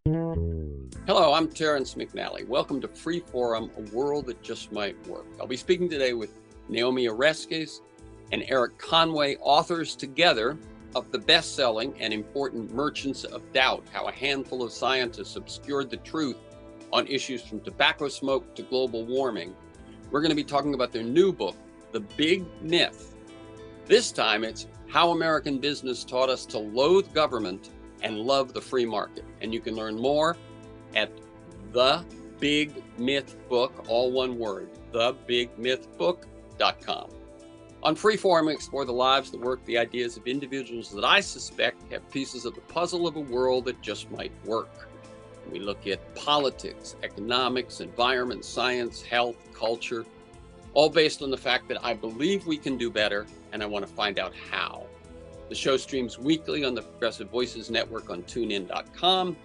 Hello, I'm Terrence McNally. Welcome to Free Forum, a world that just might work. I'll be speaking today with NAOMI ORESKES and ERIK Conway, authors together of the best-selling and important Merchants of Doubt, How a Handful of Scientists Obscured the Truth on Issues from Tobacco Smoke to Global Warming. We're going to be talking about their new book, The Big Myth. This time it's How American Business Taught Us to Loathe Government and Love the Free Market. And you can learn more at The Big Myth Book, all one word, thebigmythbook.com. On Freeform, we explore the lives, the work, the ideas of individuals that I suspect have pieces of the puzzle of a world that just might work. We look at politics, economics, environment, science, health, culture, all based on the fact that I believe we can do better, and I want to find out how. The show streams weekly on the Progressive Voices Network on TuneIn.com,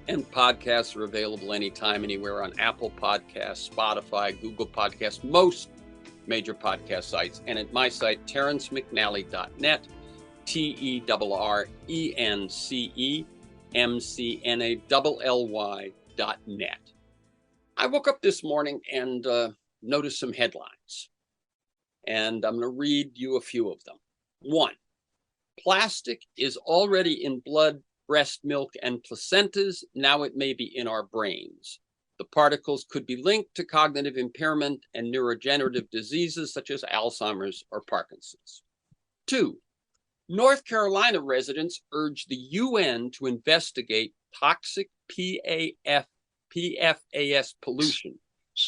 and podcasts are available anytime, anywhere on Apple Podcasts, Spotify, Google Podcasts, most major podcast sites, and at my site, terrencemcnally.net, TERRENCEMCNALLY.net. I woke up this morning and noticed some headlines, and I'm going to read you a few of them. 1. Plastic is already in blood, breast milk, and placentas. Now it may be in our brains. The particles could be linked to cognitive impairment and neurodegenerative diseases such as Alzheimer's or Parkinson's. 2. North Carolina residents urge the UN to investigate toxic PFAS pollution.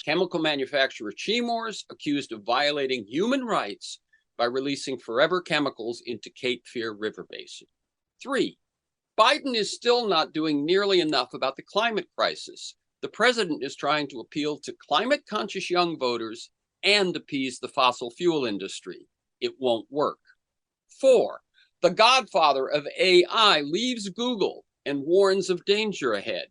Chemical manufacturer Chemours accused of violating human rights by releasing forever chemicals into Cape Fear River Basin. 3. Biden is still not doing nearly enough about the climate crisis. The president is trying to appeal to climate-conscious young voters and appease the fossil fuel industry. It won't work. 4. The godfather of AI leaves Google and warns of danger ahead.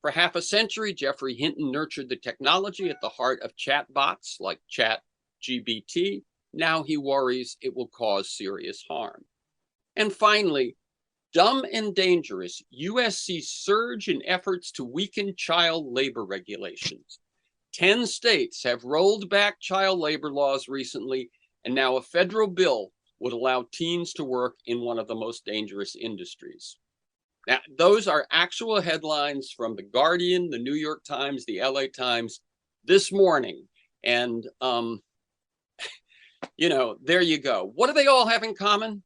For half a century, Geoffrey Hinton nurtured the technology at the heart of chatbots like ChatGPT. Now he worries it will cause serious harm. And finally, dumb and dangerous, USC surge in efforts to weaken child labor regulations. 10 states have rolled back child labor laws recently, and now a federal bill would allow teens to work in one of the most dangerous industries. Now, those are actual headlines from The Guardian, the New York Times, the LA Times this morning. And, there you go. What do they all have in common?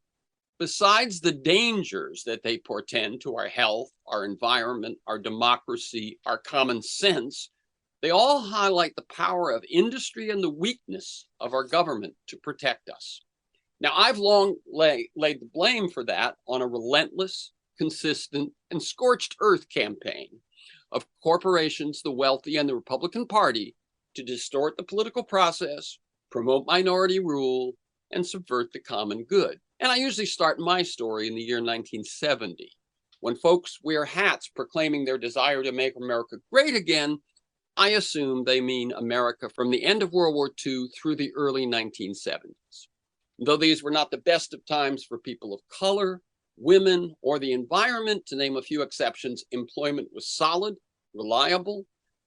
Besides the dangers that they portend to our health, our environment, our democracy, our common sense, they all highlight the power of industry and the weakness of our government to protect us. Now, I've long laid the blame for that on a relentless, consistent, and scorched earth campaign of corporations, the wealthy, and the Republican Party to distort the political process, promote minority rule, and subvert the common good. And I usually start my story in the year 1970. When folks wear hats proclaiming their desire to make America great again, I assume they mean America from the end of World War II through the early 1970s. Though these were not the best of times for people of color, women, or the environment, to name a few exceptions, employment was solid, reliable,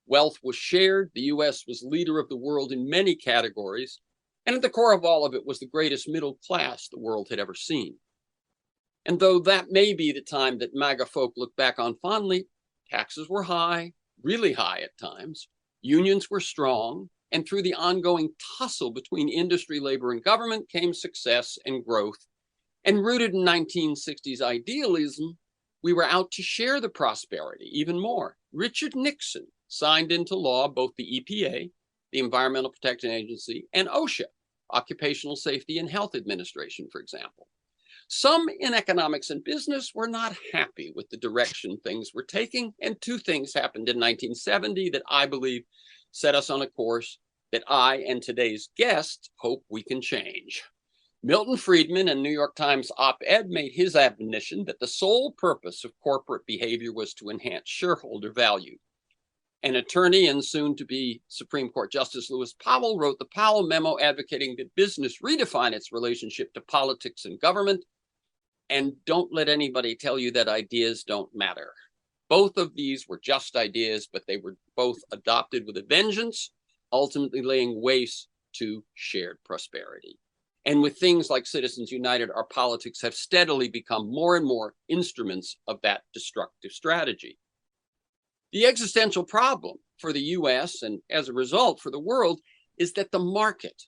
wealth was shared, the U.S. was leader of the world in many categories, and at the core of all of it was the greatest middle class the world had ever seen. And though that may be the time that MAGA folk look back on fondly, taxes were high, really high at times, unions were strong, and through the ongoing tussle between industry, labor, and government came success and growth. And rooted in 1960s idealism, we were out to share the prosperity even more. Richard Nixon signed into law both the EPA, the Environmental Protection Agency, and OSHA, Occupational Safety and Health Administration, for example. Some in economics and business were not happy with the direction things were taking, and two things happened in 1970 that I believe set us on a course that I and today's guests hope we can change. Milton Friedman, in New York Times op-ed, made his admonition that the sole purpose of corporate behavior was to enhance shareholder value. An attorney and soon-to-be Supreme Court Justice Lewis Powell wrote the Powell Memo advocating that business redefine its relationship to politics and government, and don't let anybody tell you that ideas don't matter. Both of these were just ideas, but they were both adopted with a vengeance, ultimately laying waste to shared prosperity. And with things like Citizens United, our politics have steadily become more and more instruments of that destructive strategy. The existential problem for the US and as a result for the world is that the market,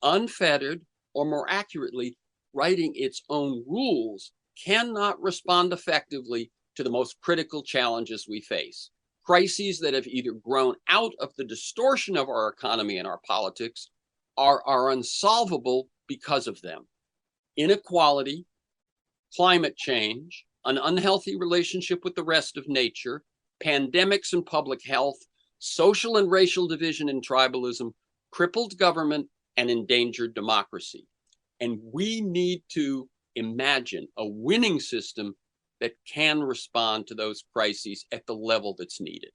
unfettered, or more accurately, writing its own rules, cannot respond effectively to the most critical challenges we face. Crises that have either grown out of the distortion of our economy and our politics are unsolvable because of them. Inequality, climate change, an unhealthy relationship with the rest of nature, pandemics and public health, social and racial division and tribalism, crippled government, and endangered democracy. And we need to imagine a winning system that can respond to those crises at the level that's needed.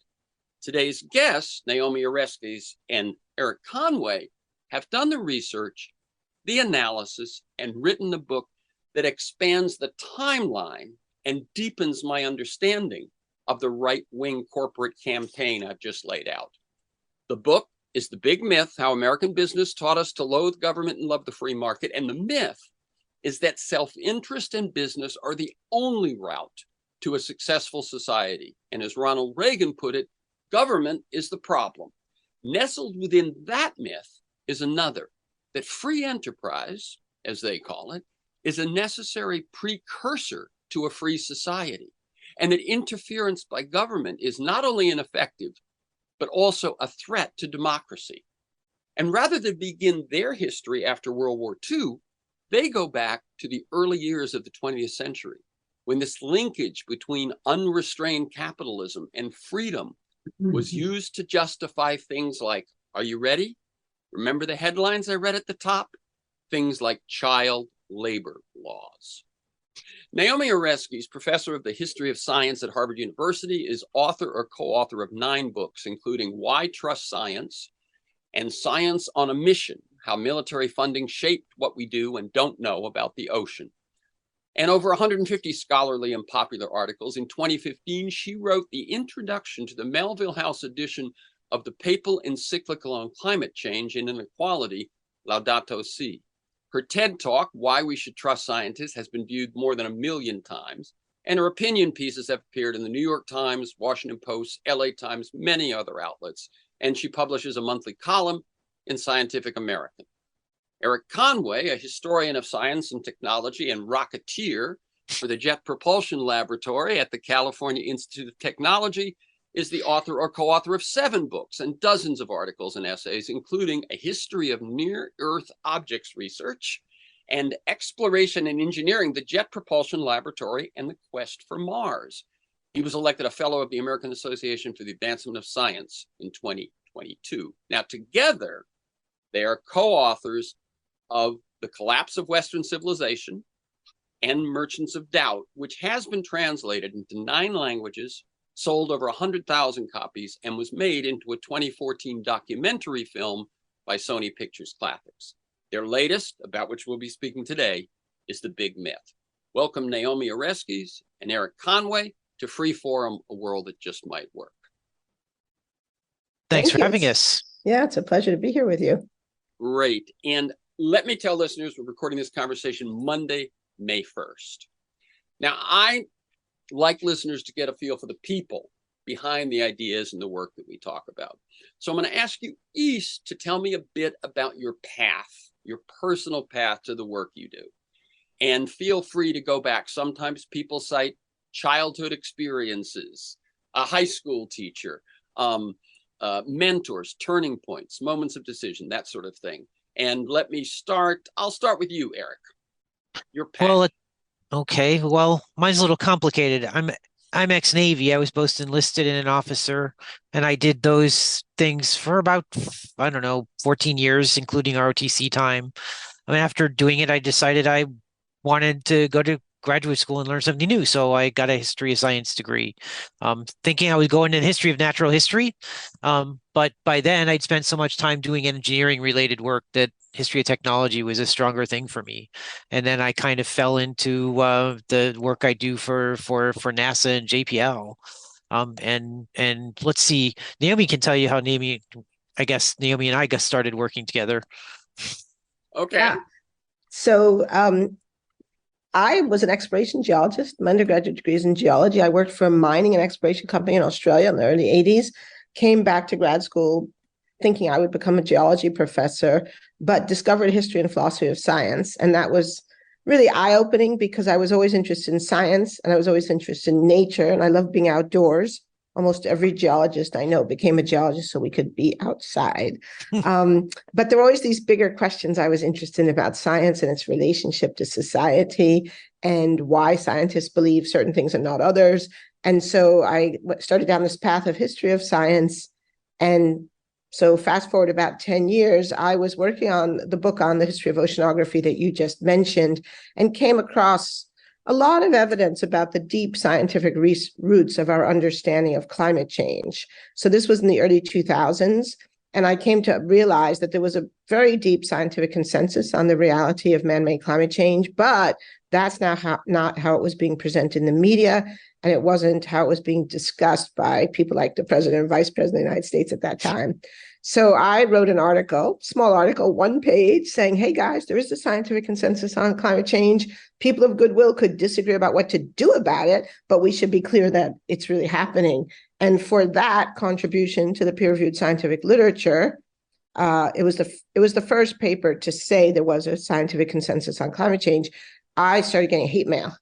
Today's guests, NAOMI ORESKES and ERIK Conway, have done the research, the analysis, and written a book that expands the timeline and deepens my understanding of the right-wing corporate campaign I've just laid out. The book is The Big Myth: How American Business Taught Us to Loathe Government and Love the Free Market. And the myth is that self-interest and business are the only route to a successful society. And as Ronald Reagan put it, government is the problem. Nestled within that myth is another, that free enterprise, as they call it, is a necessary precursor to a free society, and that interference by government is not only ineffective, but also a threat to democracy. And rather than begin their history after World War II, they go back to the early years of the 20th century, when this linkage between unrestrained capitalism and freedom was used to justify things like, are you ready? Remember the headlines I read at the top? Things like child labor laws. NAOMI ORESKES, professor of the history of science at Harvard University, is author or co-author of 9 books, including Why Trust Science and Science on a Mission: How Military Funding Shaped What We Do and Don't Know About the Ocean, and over 150 scholarly and popular articles. In 2015, she wrote the introduction to the Melville House edition of the papal encyclical on climate change and inequality, Laudato Si. Her TED Talk, Why We Should Trust Scientists, has been viewed more than 1 million times, and her opinion pieces have appeared in the New York Times, Washington Post, LA Times, many other outlets, and she publishes a monthly column in Scientific American. ERIK Conway, a historian of science and technology and rocketeer for the Jet Propulsion Laboratory at the California Institute of Technology, is the author or co-author of 7 books and dozens of articles and essays, including A History of Near-Earth Objects Research and Exploration and Engineering, the Jet Propulsion Laboratory and the Quest for Mars. He was elected a fellow of the American Association for the Advancement of Science in 2022. Now, together, they are co-authors of The Collapse of Western Civilization and Merchants of Doubt, which has been translated into 9 languages, sold over 100,000 copies, and was made into a 2014 documentary film by Sony Pictures Classics. Their latest, about which we'll be speaking today, is The Big Myth. Welcome NAOMI ORESKES and ERIK Conway to Freeform, a world that just might work. Thanks for having us. Yeah, it's a pleasure to be here with you. Great. And let me tell listeners, we're recording this conversation Monday, May 1st. Now, I like listeners to get a feel for the people behind the ideas and the work that we talk about. So I'm going to ask you each to tell me a bit about your path, your personal path to the work you do. And feel free to go back. Sometimes people cite childhood experiences, a high school teacher, mentors, turning points, moments of decision, that sort of thing. And I'll start with you, ERIK. Your path. Well, okay. Well, mine's a little complicated. I'm ex-Navy. I was both enlisted and an officer, and I did those things for about, 14 years, including ROTC time. I mean, after doing it, I decided I wanted to go to graduate school and learn something new. So I got a history of science degree, thinking I was going into history of natural history. But by then I'd spent so much time doing engineering related work that history of technology was a stronger thing for me. And then I kind of fell into the work I do for NASA and JPL. And let's see, Naomi can tell you how I guess Naomi and I got started working together. Okay. Yeah. So I was an exploration geologist. My undergraduate degree is in geology. I worked for a mining and exploration company in Australia in the early 80s, came back to grad school thinking I would become a geology professor, but discovered history and philosophy of science. And that was really eye-opening because I was always interested in science and I was always interested in nature and I love being outdoors. Almost every geologist I know became a geologist so we could be outside. But there were always these bigger questions I was interested in about science and its relationship to society and why scientists believe certain things and not others. And so I started down this path of history of science. And so fast forward about 10 years, I was working on the book on the history of oceanography that you just mentioned and came across a lot of evidence about the deep scientific roots of our understanding of climate change. So this was in the early 2000s. And I came to realize that there was a very deep scientific consensus on the reality of man-made climate change, but that's not how it was being presented in the media. And it wasn't how it was being discussed by people like the president and vice president of the United States at that time. So I wrote an article, small article, 1 page, saying, hey guys, there is a scientific consensus on climate change. People of goodwill could disagree about what to do about it, but we should be clear that it's really happening. And for that contribution to the peer-reviewed scientific literature, it was the first paper to say there was a scientific consensus on climate change. I started getting hate mail,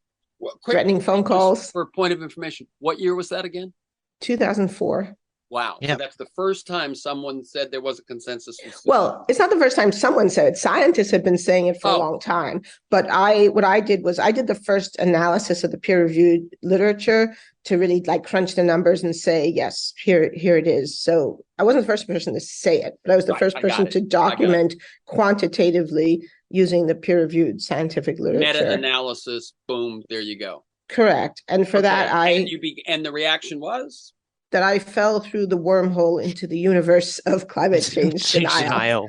threatening phone calls. For a point of information, what year was that again? 2004. Wow. Yep. So that's the first time someone said there was a consensus. Well, it's not the first time someone said it. Scientists have been saying it for a long time. But what I did was I did the first analysis of the peer-reviewed literature to really like crunch the numbers and say, yes, here it is. So I wasn't the first person to say it, but I was the first person to document quantitatively using the peer-reviewed scientific literature. Meta-analysis, boom, there you go. Correct. And for that, and the reaction was? That I fell through the wormhole into the universe of climate change denial.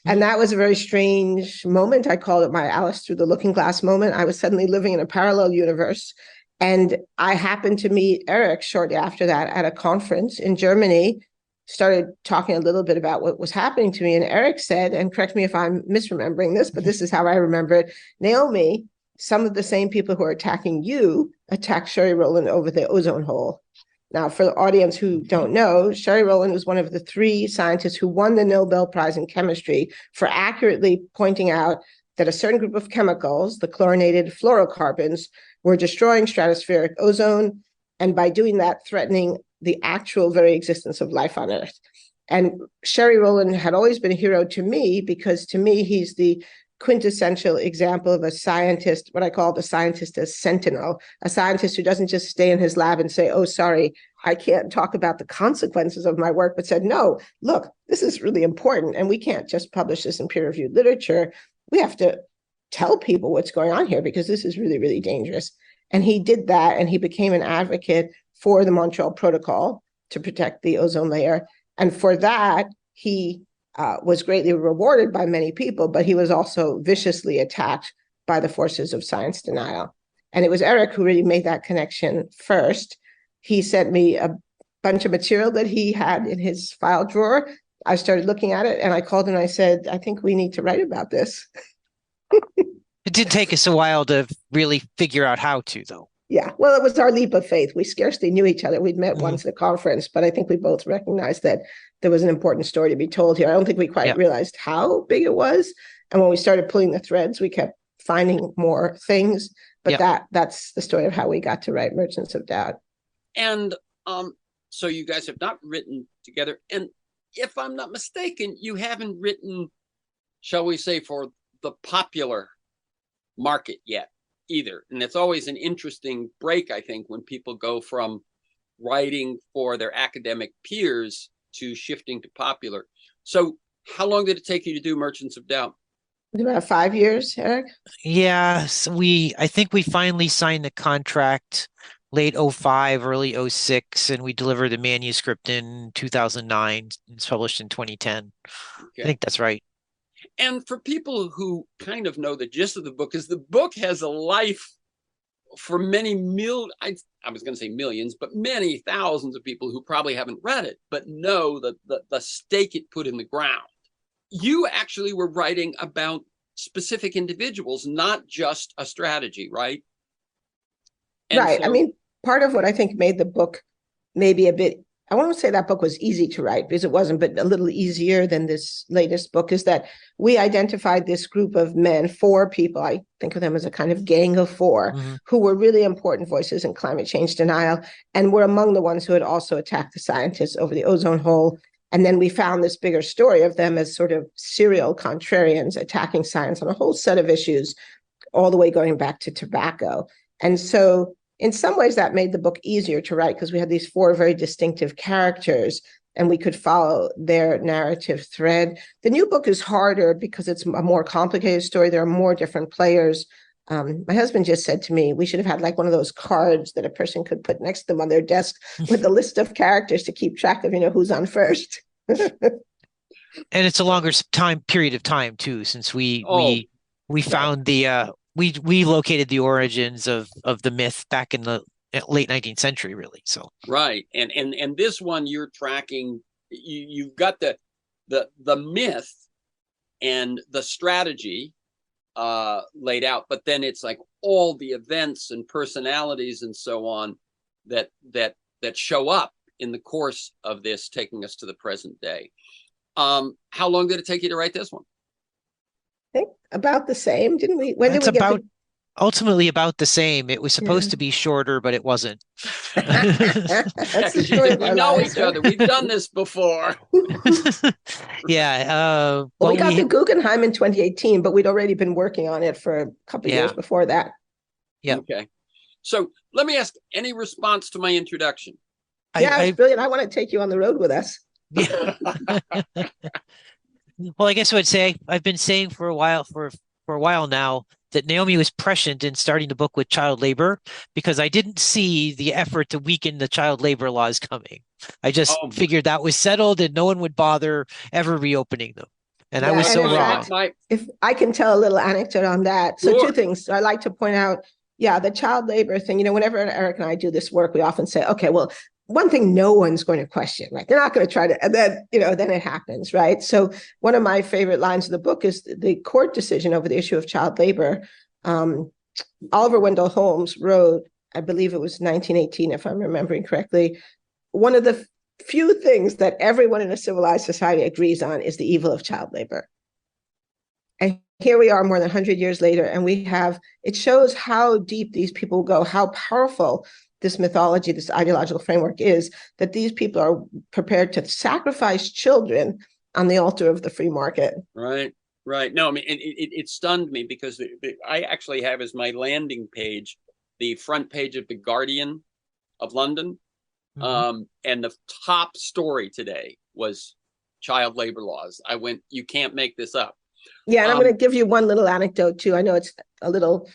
And that was a very strange moment. I called it my Alice through the looking glass moment. I was suddenly living in a parallel universe. And I happened to meet ERIK shortly after that at a conference in Germany, started talking a little bit about what was happening to me. And ERIK said, and correct me if I'm misremembering this, but this is how I remember it, Naomi, some of the same people who are attacking you attacked Sherry Rowland over the ozone hole. Now, for the audience who don't know, Sherry Rowland was one of the 3 scientists who won the Nobel Prize in Chemistry for accurately pointing out that a certain group of chemicals, the chlorinated fluorocarbons, were destroying stratospheric ozone, and by doing that, threatening the actual very existence of life on Earth. And Sherry Rowland had always been a hero to me because to me, he's the quintessential example of a scientist, what I call the scientist as sentinel, a scientist who doesn't just stay in his lab and say, oh, sorry, I can't talk about the consequences of my work, but said, no, look, this is really important. And we can't just publish this in peer-reviewed literature. We have to tell people what's going on here because this is really, really dangerous. And he did that, and he became an advocate for the Montreal Protocol to protect the ozone layer. And for that, he was greatly rewarded by many people, but he was also viciously attacked by the forces of science denial. And it was ERIK who really made that connection first. He sent me a bunch of material that he had in his file drawer. I started looking at it and I called him and I said, I think we need to write about this. It did take us a while to really figure out how to, though. Yeah, well, it was our leap of faith. We scarcely knew each other. We'd met once at a conference, but I think we both recognized that there was an important story to be told here. I don't think we quite realized how big it was. And when we started pulling the threads, we kept finding more things. But that's the story of how we got to write Merchants of Doubt. And so you guys have not written together. And if I'm not mistaken, you haven't written, shall we say, for the popular market yet either. And it's always an interesting break, I think, when people go from writing for their academic peers to shifting to popular. So how long did it take you to do Merchants of Doubt? About 5 years, ERIK? Yeah, so I think we finally signed the contract late 05, early 06, and we delivered the manuscript in 2009. It's published in 2010. Okay. I think that's right. And for people who kind of know the gist of the book, is the book has a life for many I was going to say millions, but many thousands of people who probably haven't read it, but know the stake it put in the ground. You actually were writing about specific individuals, not just a strategy, right? And right. So, I mean, part of what I think made the book maybe a bit, I won't say that book was easy to write because it wasn't, but a little easier than this latest book, is that we identified this group of men, 4 people, I think of them as a kind of gang of 4, who were really important voices in climate change denial, and were among the ones who had also attacked the scientists over the ozone hole. And then we found this bigger story of them as sort of serial contrarians attacking science on a whole set of issues, all the way going back to tobacco. And so in some ways that made the book easier to write because we had these 4 very distinctive characters and we could follow their narrative thread. The new book is harder because it's a more complicated story. There are more different players. My husband just said to me, we should have had like one of those cards that a person could put next to them on their desk with a list of characters to keep track of, who's on first. And it's a longer period of time too, since we found we located the origins of the myth back in the late 19th century, really. So right, and this one you're tracking. You've got the myth and the strategy laid out, but then it's like all the events and personalities and so on that show up in the course of this, taking us to the present day. How long did it take you to write this one? I think about the same, didn't we? Ultimately about the same. It was supposed to be shorter, but it wasn't. That's the story. We know each other. We've done this before. Yeah. We got the Guggenheim in 2018, but we'd already been working on it for a couple of years before that. Yeah. Okay. So let me ask, any response to my introduction? It's brilliant. I want to take you on the road with us. Yeah. Well, I guess I would say I've been saying for a while now that NAOMI was prescient in starting the book with child labor because I didn't see the effort to weaken the child labor laws coming. I just figured that was settled and no one would bother ever reopening them. And I was so wrong. If I can tell a little anecdote on that. So 2 things. I like to point out, the child labor thing, whenever Eric and I do this work, we often say, okay, well, one thing no one's going to question, right? They're not going to try to, and then, then it happens, right? So one of my favorite lines of the book is the court decision over the issue of child labor. Oliver Wendell Holmes wrote, I believe it was 1918, if I'm remembering correctly, one of the few things that everyone in a civilized society agrees on is the evil of child labor. And here we are more than 100 years later, and it shows how deep these people go, how powerful this mythology, this ideological framework is, that these people are prepared to sacrifice children on the altar of the free market. Right. No, I mean, it stunned me because I actually have as my landing page the front page of the Guardian of London. And the top story today was child labor laws. I went, you can't make this up. Yeah, and I'm going to give you one little anecdote too. I know it's a little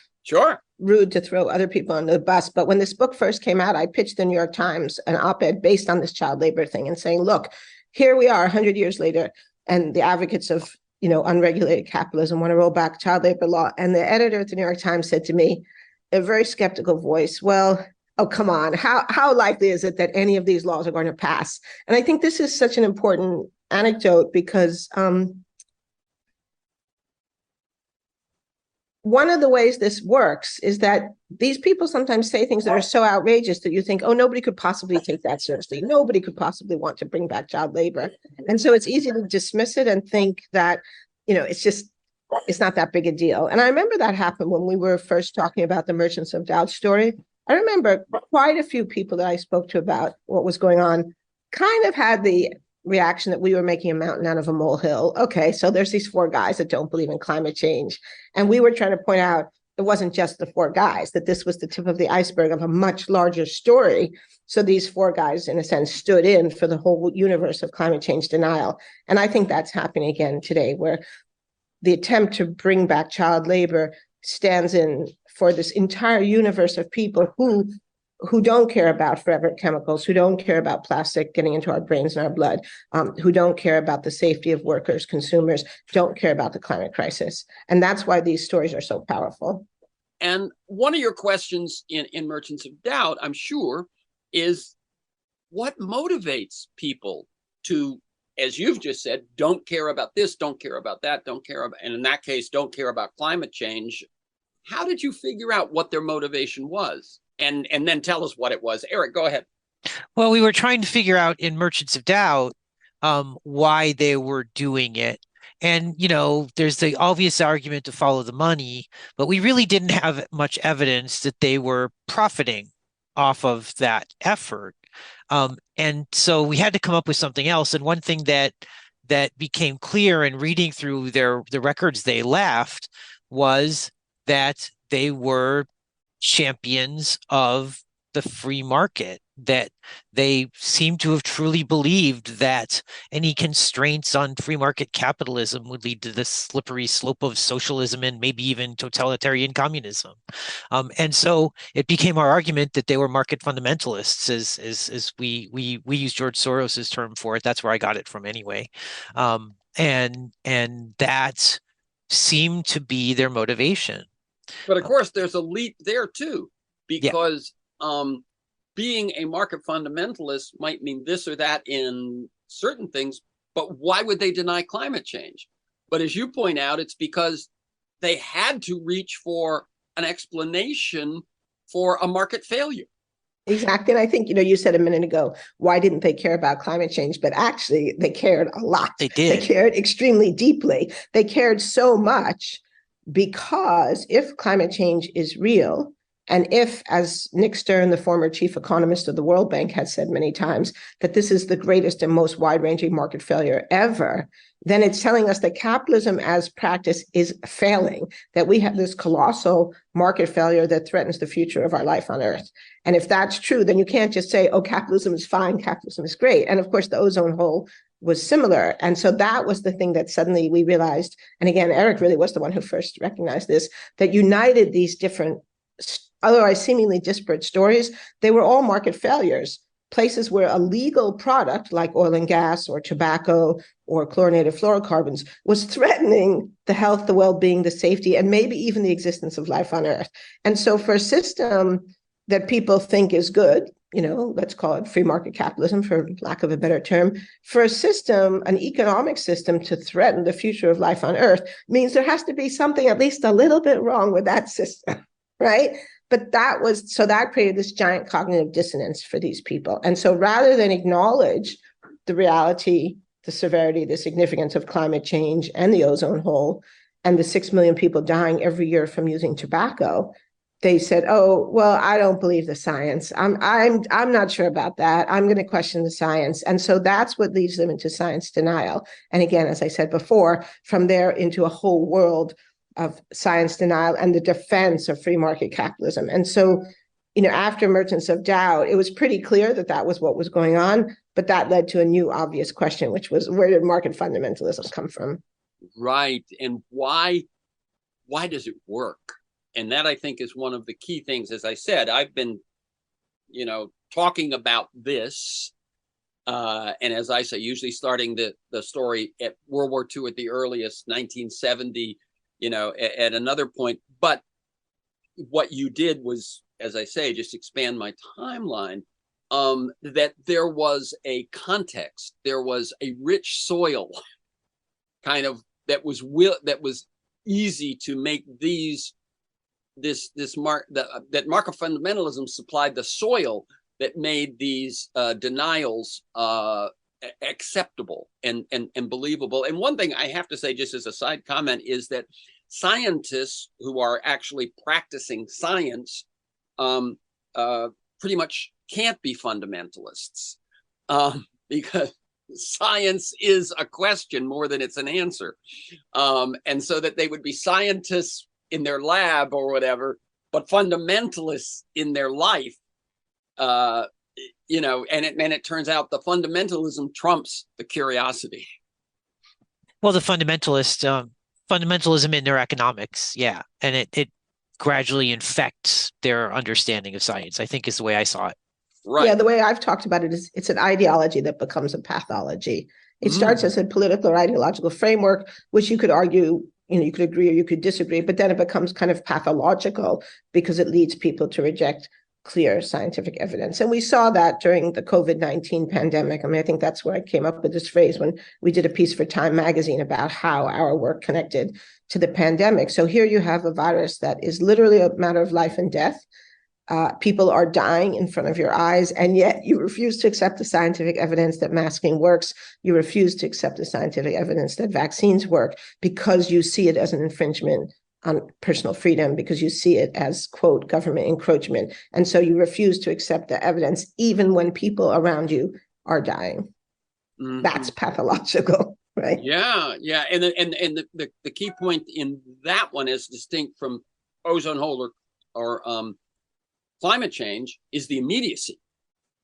rude to throw other people on the bus, but when this book first came out, I pitched the New York Times an op-ed based on this child labor thing and saying, look, here we are 100 years later, and the advocates of unregulated capitalism want to roll back child labor law. And the editor at the New York Times said to me, a very skeptical voice, well, oh, come on, how likely is it that any of these laws are going to pass? And I think this is such an important anecdote because one of the ways this works is that these people sometimes say things that are so outrageous that you think, oh, nobody could possibly take that seriously. Nobody could possibly want to bring back child labor. And so it's easy to dismiss it and think that, it's not that big a deal. And I remember that happened when we were first talking about the Merchants of Doubt story. I remember quite a few people that I spoke to about what was going on kind of had the reaction that we were making a mountain out of a molehill. Okay, so there's these 4 guys that don't believe in climate change. And we were trying to point out it wasn't just the 4 guys, that this was the tip of the iceberg of a much larger story. So these 4 guys, in a sense, stood in for the whole universe of climate change denial. And I think that's happening again today, where the attempt to bring back child labor stands in for this entire universe of people who don't care about forever chemicals, who don't care about plastic getting into our brains and our blood, who don't care about the safety of workers, consumers, don't care about the climate crisis. And that's why these stories are so powerful. And one of your questions in Merchants of Doubt, I'm sure, is what motivates people to, as you've just said, don't care about this, don't care about that, don't care about, and in that case, don't care about climate change. How did you figure out what their motivation was? And then tell us what it was. Erik, go ahead. Well, we were trying to figure out in Merchants of Doubt why they were doing it. And, there's the obvious argument to follow the money, but we really didn't have much evidence that they were profiting off of that effort. And so we had to come up with something else. And one thing that became clear in reading through the records they left was that they were champions of the free market, that they seem to have truly believed that any constraints on free market capitalism would lead to this slippery slope of socialism and maybe even totalitarian communism. And so it became our argument that they were market fundamentalists, as we use George Soros's term for it. That's where I got it from anyway. And that seemed to be their motivation. But of course, there's a leap there too, because being a market fundamentalist might mean this or that in certain things, but why would they deny climate change? But as you point out, it's because they had to reach for an explanation for a market failure. Exactly. And I think, you said a minute ago, why didn't they care about climate change? But actually, they cared a lot. They did. They cared extremely deeply. They cared so much because if climate change is real, and if, as Nick Stern, the former chief economist of the World Bank, has said many times, that this is the greatest and most wide-ranging market failure ever, then it's telling us that capitalism as practice is failing, that we have this colossal market failure that threatens the future of our life on Earth. And if that's true, then you can't just say, oh, capitalism is fine, capitalism is great. And of course, the ozone hole was similar. And so that was the thing that suddenly we realized, and again, Erik really was the one who first recognized this, that united these different, otherwise seemingly disparate stories. They were all market failures, places where a legal product like oil and gas or tobacco or chlorinated fluorocarbons was threatening the health, the well-being, the safety, and maybe even the existence of life on Earth. And so for a system that people think is good, let's call it free market capitalism for lack of a better term, for a system, an economic system, to threaten the future of life on Earth means there has to be something at least a little bit wrong with that system, right? But that created this giant cognitive dissonance for these people. And so rather than acknowledge the reality, the severity, the significance of climate change and the ozone hole and the 6 million people dying every year from using tobacco, they said, oh, well, I don't believe the science. I'm not sure about that. I'm going to question the science. And so that's what leads them into science denial. And again, as I said before, from there into a whole world of science denial and the defense of free market capitalism. And so, after Merchants of Doubt, it was pretty clear that that was what was going on, but that led to a new obvious question, which was, where did market fundamentalism come from? Right. And why does it work? And that, I think, is one of the key things. As I said, I've been, talking about this. And as I say, usually starting the story at World War II at the earliest, 1970, at another point. But what you did was, as I say, just expand my timeline, that there was a context, there was a rich soil kind of that was easy to make that market fundamentalism supplied the soil that made these denials acceptable and believable. And one thing I have to say, just as a side comment, is that scientists who are actually practicing science pretty much can't be fundamentalists because science is a question more than it's an answer. And so that they would be scientists in their lab or whatever, but fundamentalists in their life, and it turns out the fundamentalism trumps the curiosity. Well, the fundamentalism in their economics, yeah, and it gradually infects their understanding of science, I think, is the way I saw it. Right. Yeah, the way I've talked about it is it's an ideology that becomes a pathology. It starts as a political or ideological framework, which you could argue you could agree or you could disagree, but then it becomes kind of pathological because it leads people to reject clear scientific evidence. And we saw that during the COVID-19 pandemic. I mean, I think that's where I came up with this phrase when we did a piece for Time magazine about how our work connected to the pandemic. So here you have a virus that is literally a matter of life and death. People are dying in front of your eyes, and yet you refuse to accept the scientific evidence that masking works. You refuse to accept the scientific evidence that vaccines work because you see it as an infringement on personal freedom, because you see it as, quote, government encroachment. And so you refuse to accept the evidence even when people around you are dying. Mm-hmm. That's pathological, right? Yeah. And the key point in that one, is distinct from ozone hole or climate change, is the immediacy.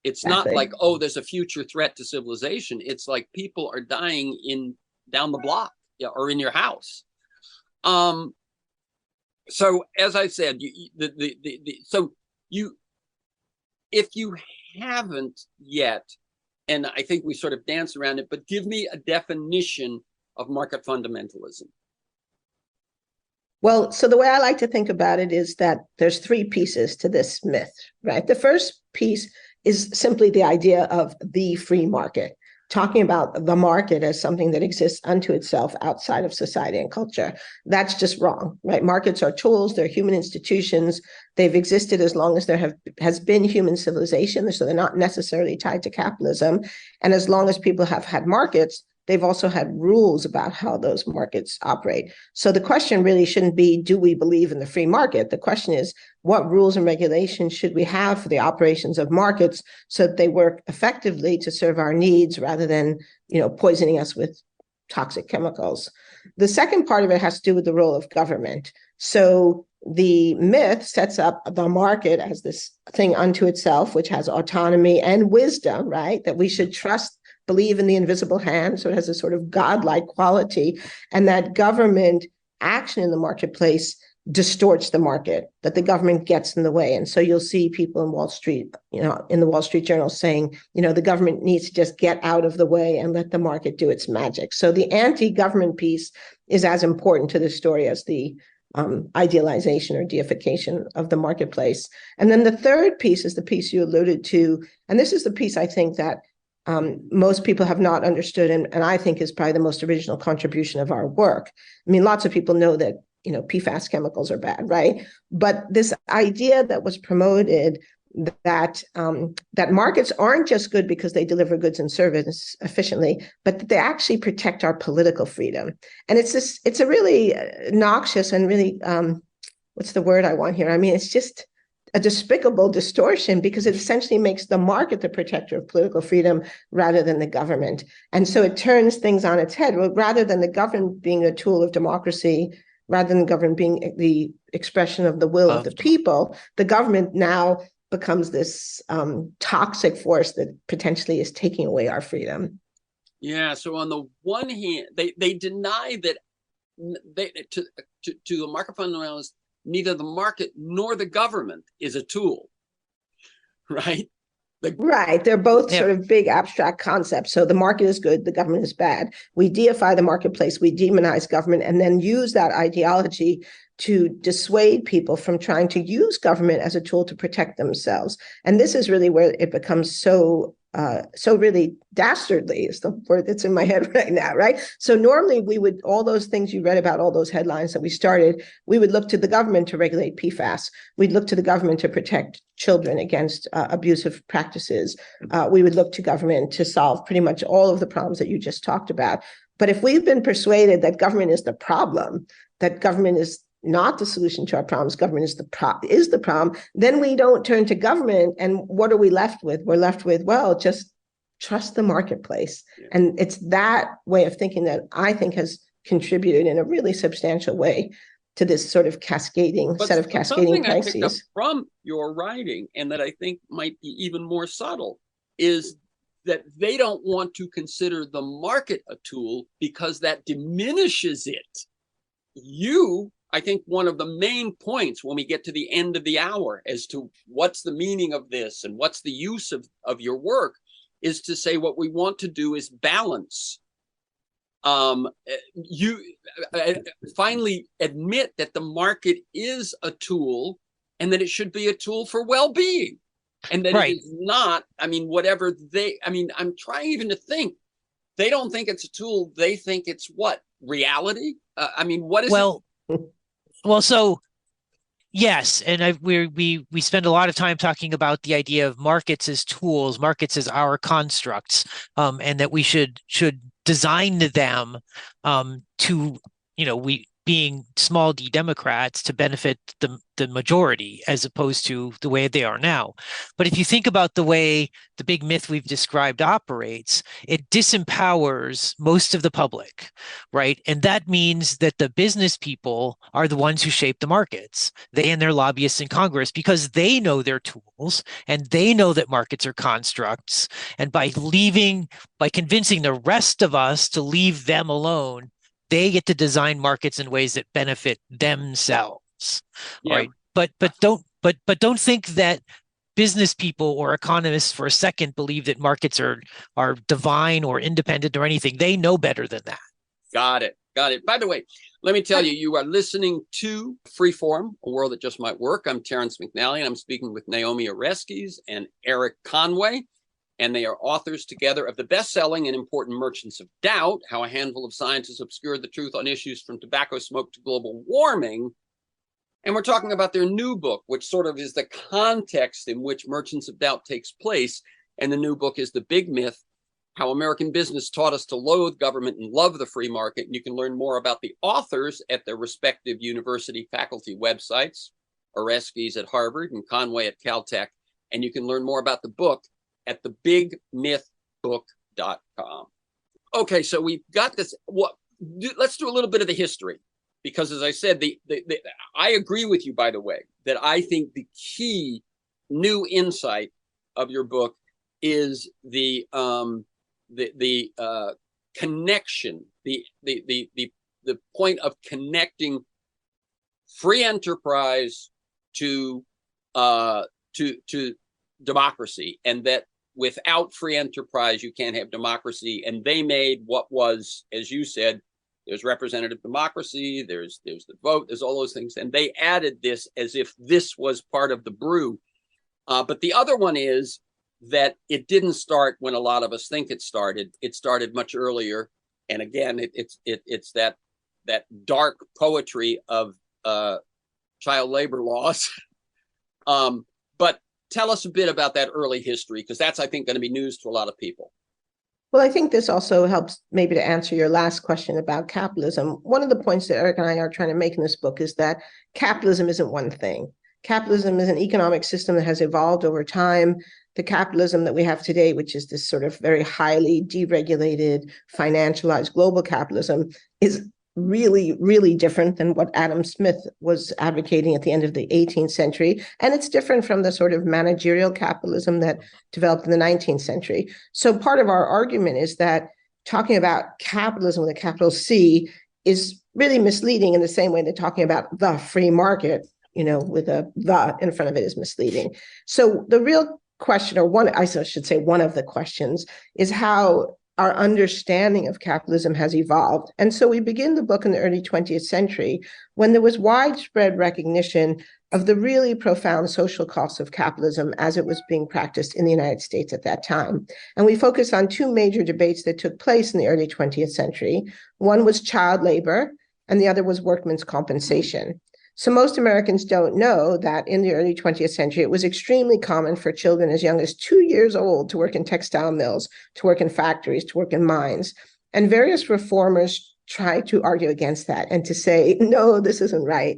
It's exactly. Not like, oh, there's a future threat to civilization. It's like people are dying down the block, or in your house. So as I said, if you haven't yet, and I think we sort of dance around it, but give me a definition of market fundamentalism. Well, so the way I like to think about it is that there's three pieces to this myth, right? The first piece is simply the idea of the free market, talking about the market as something that exists unto itself outside of society and culture. That's just wrong, right? Markets are tools, they're human institutions. They've existed as long as there has been human civilization, so they're not necessarily tied to capitalism. And as long as people have had markets, they've also had rules about how those markets operate. So the question really shouldn't be, do we believe in the free market? The question is, what rules and regulations should we have for the operations of markets so that they work effectively to serve our needs rather than, poisoning us with toxic chemicals? The second part of it has to do with the role of government. So the myth sets up the market as this thing unto itself, which has autonomy and wisdom, right? That we should believe in the invisible hand, so it has a sort of godlike quality, and that government action in the marketplace distorts the market, that the government gets in the way. And so you'll see people in Wall Street, in the Wall Street Journal saying, the government needs to just get out of the way and let the market do its magic. So the anti-government piece is as important to the story as the idealization or deification of the marketplace. And then the third piece is the piece you alluded to, and this is the piece I think that most people have not understood, and I think is probably the most original contribution of our work. I mean, lots of people know that, PFAS chemicals are bad, right? But this idea that was promoted that markets aren't just good because they deliver goods and services efficiently, but that they actually protect our political freedom. And it's a really noxious and really, what's the word I want here? I mean, it's just a despicable distortion, because it essentially makes the market the protector of political freedom rather than the government. And so it turns things on its head. Rather than the government being a tool of democracy, rather than the government being the expression of the will of the people, the government now becomes this toxic force that potentially is taking away our freedom. Yeah. So on the one hand, they deny that to the market fundamentalists, neither the market nor the government is a tool, right? Right. They're both sort of big abstract concepts. So the market is good, the government is bad. We deify the marketplace, we demonize government, and then use that ideology to dissuade people from trying to use government as a tool to protect themselves. And this is really where it becomes so really dastardly is the word that's in my head right now, right? So normally we would, all those things you read about, all those headlines that we started, we would look to the government to regulate PFAS. We'd look to the government to protect children against abusive practices. We would look to government to solve pretty much all of the problems that you just talked about. But if we've been persuaded that government is the problem, that government is not the solution to our problems, government is the problem, then we don't turn to government. And what are we left with? We're left with, well, just trust the marketplace. Yeah. And it's that way of thinking that I think has contributed in a really substantial way to this sort of cascading set of cascading crises. I picked up from your writing, and that I think might be even more subtle, is that they don't want to consider the market a tool because that diminishes it. I think one of the main points when we get to the end of the hour as to what's the meaning of this and what's the use of your work is to say what we want to do is balance you finally admit that the market is a tool and that it should be a tool for well-being, and that it is not, whatever I'm trying even to think, they don't think it's a tool, they think it's what? Reality? What is it? Well, so yes, and we spend a lot of time talking about the idea of markets as tools, markets as our constructs, and that we should design them to, we being small d Democrats, to benefit the majority as opposed to the way they are now. But if you think about the way the big myth we've described operates, it disempowers most of the public, right? And that means that the business people are the ones who shape the markets, they and their lobbyists in Congress, because they know their tools and they know that markets are constructs. And by convincing the rest of us to leave them alone, they get to design markets in ways that benefit themselves. Yeah. Right. But don't think that business people or economists for a second believe that markets are divine or independent or anything. They know better than that. Got it. By the way, let me tell you, you are listening to Freeform, A World That Just Might Work. I'm Terrence McNally, and I'm speaking with NAOMI ORESKES and ERIK Conway. And they are authors together of the best-selling and important Merchants of Doubt, How a Handful of Scientists Obscured the Truth on Issues from Tobacco Smoke to Global Warming. And we're talking about their new book, which sort of is the context in which Merchants of Doubt takes place. And the new book is The Big Myth, How American Business Taught Us to Loathe Government and Love the Free Market. And you can learn more about the authors at their respective university faculty websites, ORESKES at Harvard and Conway at Caltech. And you can learn more about the book at thebigmythbook.com. Okay, so we've got this. Let's do a little bit of the history, because as I said, I agree with you, by the way, that I think the key new insight of your book is the connection, the point of connecting free enterprise to democracy, and that without free enterprise, you can't have democracy. And they made what was, as you said, there's representative democracy, there's the vote, there's all those things. And they added this as if this was part of the brew. But the other one is that it didn't start when a lot of us think it started. It started much earlier. And again, it's that dark poetry of child labor laws. But tell us a bit about that early history, because that's, I think, going to be news to a lot of people. Well, I think this also helps maybe to answer your last question about capitalism. One of the points that Erik and I are trying to make in this book is that capitalism isn't one thing. Capitalism is an economic system that has evolved over time. The capitalism that we have today, which is this sort of very highly deregulated, financialized global capitalism, is really, really different than what Adam Smith was advocating at the end of the 18th century. And it's different from the sort of managerial capitalism that developed in the 19th century. So part of our argument is that talking about capitalism with a capital C is really misleading, in the same way that talking about the free market, with a the in front of it, is misleading. So the real question, or one of the questions, is how our understanding of capitalism has evolved. And so we begin the book in the early 20th century, when there was widespread recognition of the really profound social costs of capitalism as it was being practiced in the United States at that time. And we focus on two major debates that took place in the early 20th century. One was child labor, and the other was workmen's compensation. So most Americans don't know that in the early 20th century, it was extremely common for children as young as 2 years old to work in textile mills, to work in factories, to work in mines. And various reformers tried to argue against that and to say, no, this isn't right.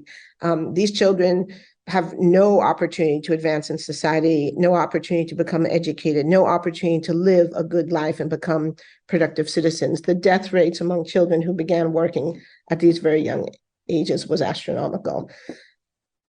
These children have no opportunity to advance in society, no opportunity to become educated, no opportunity to live a good life and become productive citizens. The death rates among children who began working at these very young ages was astronomical.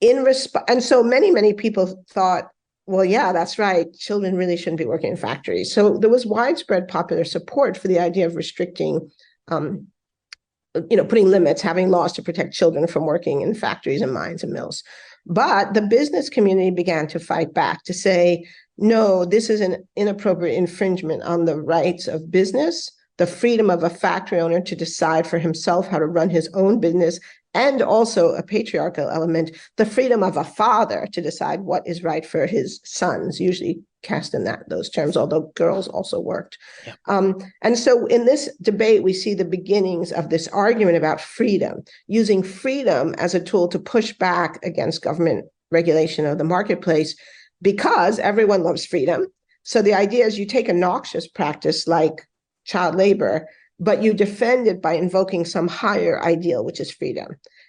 And so many people thought, well, yeah, that's right. Children really shouldn't be working in factories. So there was widespread popular support for the idea of restricting, putting limits, having laws to protect children from working in factories and mines and mills. But the business community began to fight back, to say, no, this is an inappropriate infringement on the rights of business, the freedom of a factory owner to decide for himself how to run his own business, and also a patriarchal element, the freedom of a father to decide what is right for his sons, usually cast in those terms, although girls also worked. Yeah. And so in this debate, we see the beginnings of this argument about freedom, using freedom as a tool to push back against government regulation of the marketplace, because everyone loves freedom. So the idea is you take a noxious practice like child labor, but you defend it by invoking some higher ideal, which is freedom.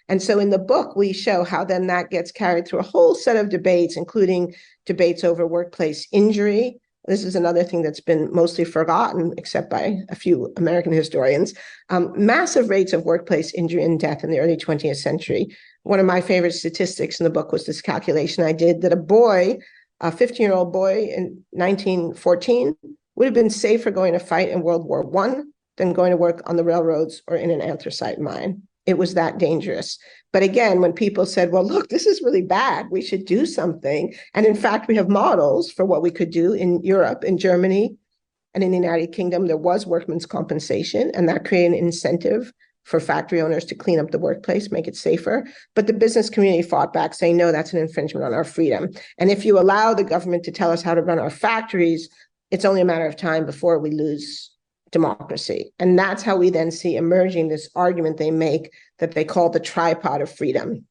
And so in the book, we show how then that gets carried through a whole set of debates, including debates over workplace injury. This is another thing that's been mostly forgotten, except by a few American historians. Massive rates of workplace injury and death in the early 20th century. One of my favorite statistics in the book was this calculation I did that a 15-year-old boy in 1914 would have been safer going to fight in World War I than going to work on the railroads or in an anthracite mine. It was that dangerous. But again, when people said, well, look, this is really bad, we should do something. And in fact, we have models for what we could do in Europe, in Germany, and in the United Kingdom. There was workmen's compensation, and that created an incentive for factory owners to clean up the workplace, make it safer. But the business community fought back, saying, no, that's an infringement on our freedom. And if you allow the government to tell us how to run our factories, it's only a matter of time before we lose democracy. And that's how we then see emerging this argument they make that they call the tripod of freedom.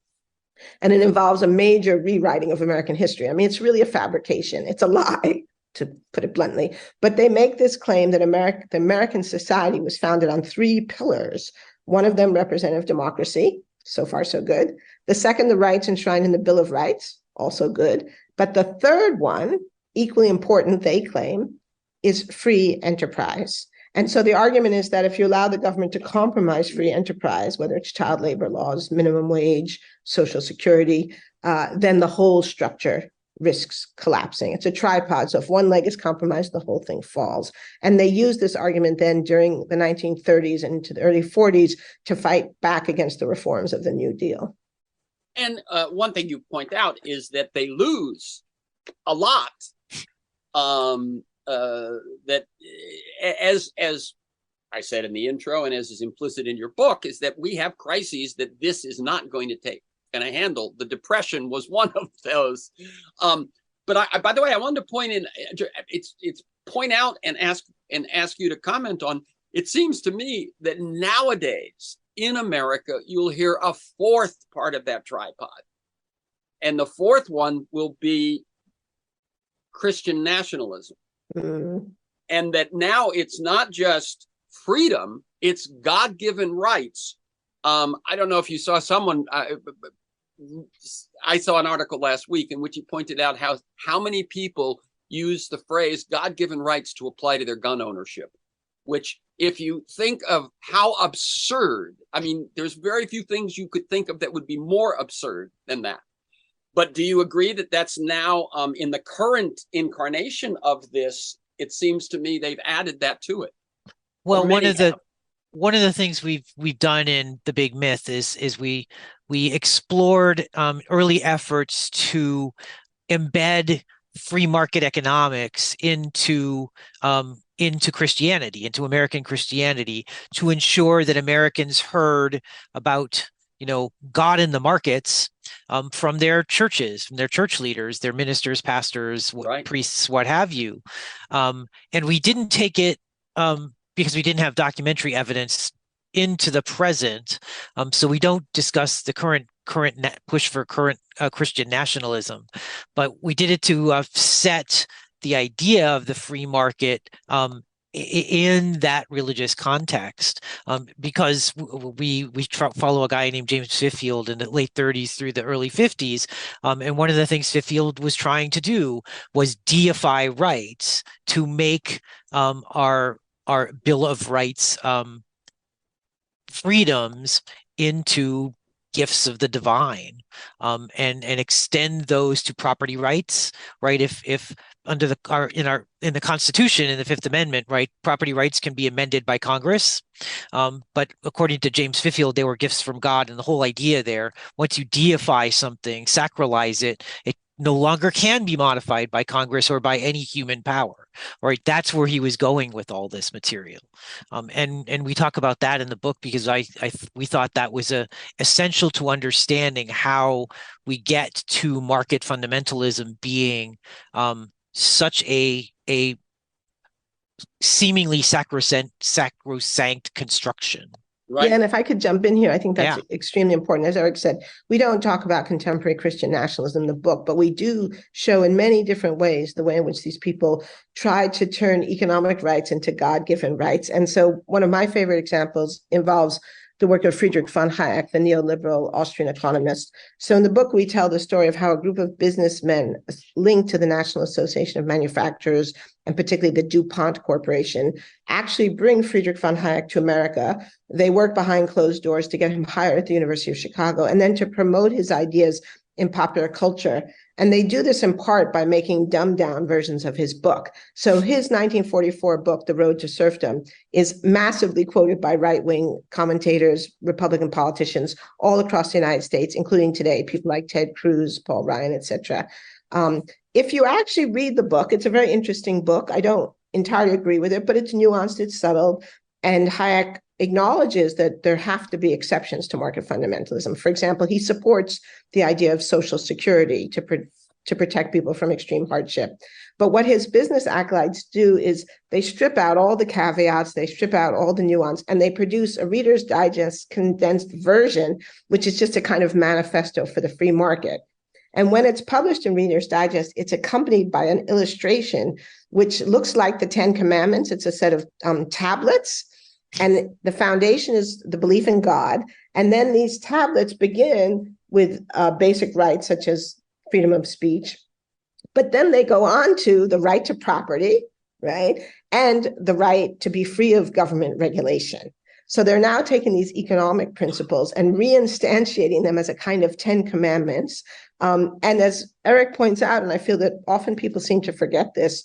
And it involves a major rewriting of American history. I mean, it's really a fabrication. It's a lie, to put it bluntly. But they make this claim that the American society was founded on three pillars. One of them, representative democracy. So far, so good. The second, the rights enshrined in the Bill of Rights. Also good. But the third one, equally important, they claim, is free enterprise. And so the argument is that if you allow the government to compromise free enterprise, whether it's child labor laws, minimum wage, Social Security, then the whole structure risks collapsing. It's a tripod. So if one leg is compromised, the whole thing falls. And they use this argument then during the 1930s and into the early 40s to fight back against the reforms of the New Deal. And one thing you point out is that they lose a lot. That as I said in the intro, and as is implicit in your book, is that we have crises that this is not going to handle. The Depression was one of those. But by the way, I wanted to point out and ask you to comment on. It seems to me that nowadays in America, you'll hear a fourth part of that tripod, and the fourth one will be Christian nationalism. Mm. And that now it's not just freedom, it's God-given rights. I don't know if you saw I saw an article last week in which he pointed out how many people use the phrase God-given rights to apply to their gun ownership, which if you think of how absurd, I mean, there's very few things you could think of that would be more absurd than that. But do you agree that that's now in the current incarnation of this? It seems to me they've added that to it. Well, one of the things we've done in The Big Myth is we explored early efforts to embed free market economics into Christianity, into American Christianity, to ensure that Americans heard about God in the markets from their churches, from their church leaders, their ministers, pastors, right, priests, what have you. And we didn't take it because we didn't have documentary evidence into the present. So we don't discuss the current push for current Christian nationalism, but we did it to set the idea of the free market in that religious context, because we follow a guy named James Fifield in the late 30s through the early 50s, and one of the things Fifield was trying to do was deify rights to make our Bill of Rights freedoms into gifts of the divine, and extend those to property rights, right? If under in the Constitution, in the Fifth Amendment, right, property rights can be amended by Congress. But according to James Fifield, they were gifts from God. And the whole idea there, once you deify something, sacralize it, it no longer can be modified by Congress or by any human power. Right. That's where he was going with all this material. And we talk about that in the book because we thought that was essential to understanding how we get to market fundamentalism being such a seemingly sacrosanct construction. Right. Yeah, and if I could jump in here, I think that's extremely important. As Erik said, we don't talk about contemporary Christian nationalism in the book, but we do show in many different ways the way in which these people try to turn economic rights into God-given rights. And so one of my favorite examples involves the work of Friedrich von Hayek, the neoliberal Austrian economist. So in the book, we tell the story of how a group of businessmen linked to the National Association of Manufacturers, and particularly the DuPont Corporation, actually bring Friedrich von Hayek to America. They work behind closed doors to get him hired at the University of Chicago and then to promote his ideas in popular culture. And they do this in part by making dumbed down versions of his book. So his 1944 book, The Road to Serfdom, is massively quoted by right-wing commentators, Republican politicians all across the United States, including today, people like Ted Cruz, Paul Ryan, etc. If you actually read the book, it's a very interesting book. I don't entirely agree with it, but it's nuanced, it's subtle. And Hayek acknowledges that there have to be exceptions to market fundamentalism. For example, he supports the idea of Social Security to protect people from extreme hardship. But what his business acolytes do is they strip out all the caveats, they strip out all the nuance, and they produce a Reader's Digest condensed version, which is just a kind of manifesto for the free market. And when it's published in Reader's Digest, it's accompanied by an illustration, which looks like the Ten Commandments. It's a set of tablets. And the foundation is the belief in God. And then these tablets begin with basic rights, such as freedom of speech. But then they go on to the right to property, right? And the right to be free of government regulation. So they're now taking these economic principles and reinstantiating them as a kind of 10 commandments. And as Erik points out, and I feel that often people seem to forget this,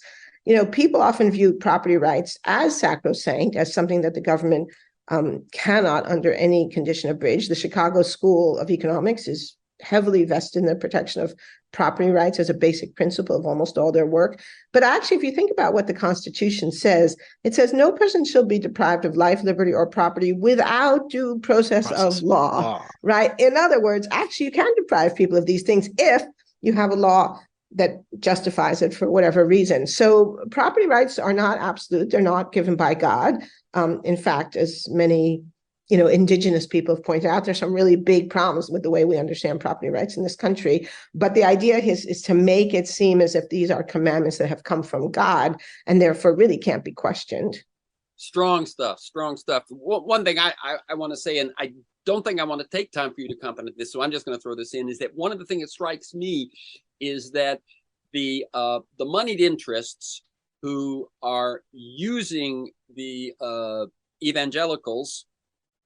people often view property rights as sacrosanct, as something that the government cannot, under any condition, abridge. The Chicago School of Economics is heavily vested in the protection of property rights as a basic principle of almost all their work. But actually, if you think about what the Constitution says, it says no person shall be deprived of life, liberty, or property without due process of law, right? In other words, actually, you can deprive people of these things if you have a law that justifies it for whatever reason. So property rights are not absolute. They're not given by God. In fact, as many indigenous people have pointed out, there's some really big problems with the way we understand property rights in this country. But the idea is to make it seem as if these are commandments that have come from God and therefore really can't be questioned. Strong stuff, strong stuff. One thing I want to say, and I don't think I want to take time for you to comment on this, so I'm just going to throw this in, is that one of the things that strikes me is that the moneyed interests who are using the evangelicals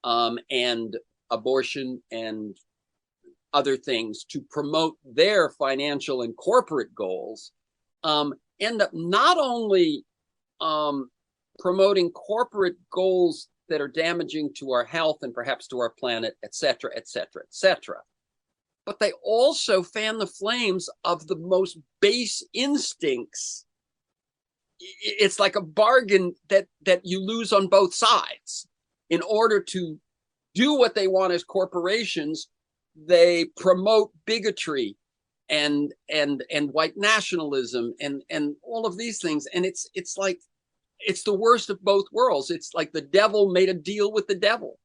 and abortion and other things to promote their financial and corporate goals end up not only promoting corporate goals that are damaging to our health and perhaps to our planet, et cetera, et cetera, et cetera, but they also fan the flames of the most base instincts. It's like a bargain that you lose on both sides. In order to do what they want as corporations, they promote bigotry and white nationalism and all of these things. And it's like it's the worst of both worlds. It's like the devil made a deal with the devil.